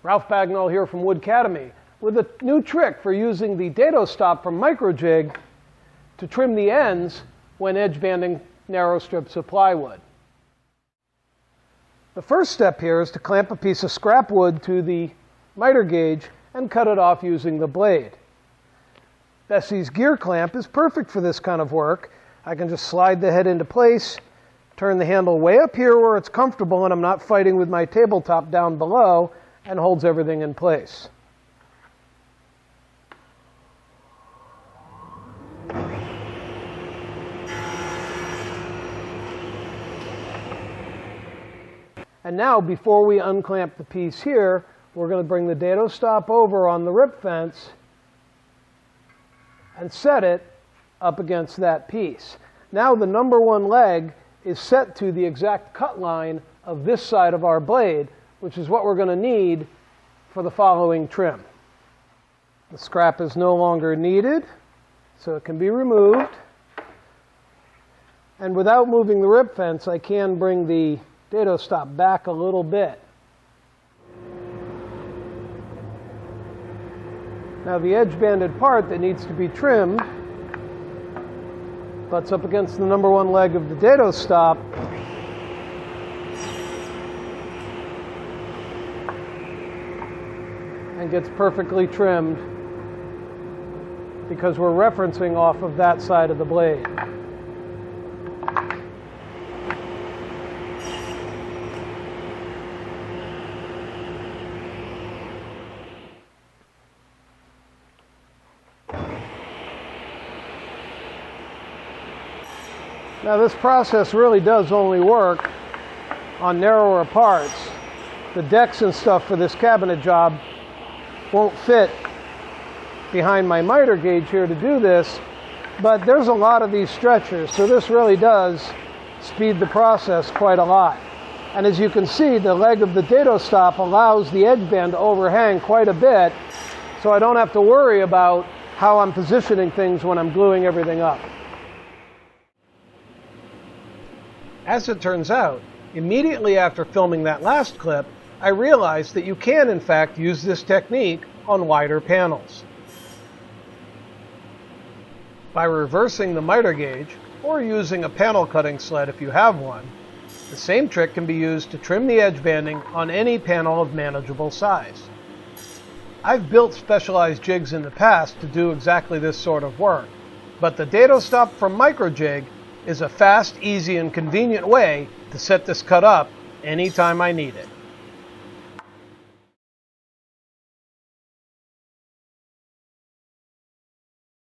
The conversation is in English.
Ralph Bagnall here from Wood Academy with a new trick for using the Dado Stop from MicroJig to trim the ends when edge banding narrow strips of plywood. The first step here is to clamp a piece of scrap wood to the miter gauge and cut it off using the blade. Bessie's gear clamp is perfect for this kind of work. I can just slide the head into place, turn the handle way up here where it's comfortable and I'm not fighting with my tabletop down below, and holds everything in place. And now, before we unclamp the piece here, we're going to bring the Dado Stop over on the rip fence and set it up against that piece. Now the number one leg is set to the exact cut line of this side of our blade, which is what we're going to need for the following trim. The scrap is no longer needed, so it can be removed. And without moving the rip fence, I can bring the Dado Stop back a little bit. Now the edge banded part that needs to be trimmed butts up against the number one leg of the Dado Stop. And gets perfectly trimmed because we're referencing off of that side of the blade. Now this process really does only work on narrower parts. The decks and stuff for this cabinet job won't fit behind my miter gauge here to do this, but there's a lot of these stretchers, so this really does speed the process quite a lot. And as you can see, the leg of the Dado Stop allows the edge band to overhang quite a bit, so I don't have to worry about how I'm positioning things when I'm gluing everything up. As it turns out, immediately after filming that last clip, I realized that you can, in fact, use this technique on wider panels. By reversing the miter gauge, or using a panel cutting sled if you have one, the same trick can be used to trim the edge banding on any panel of manageable size. I've built specialized jigs in the past to do exactly this sort of work, but the Dado Stop from MicroJig is a fast, easy, and convenient way to set this cut up anytime I need it.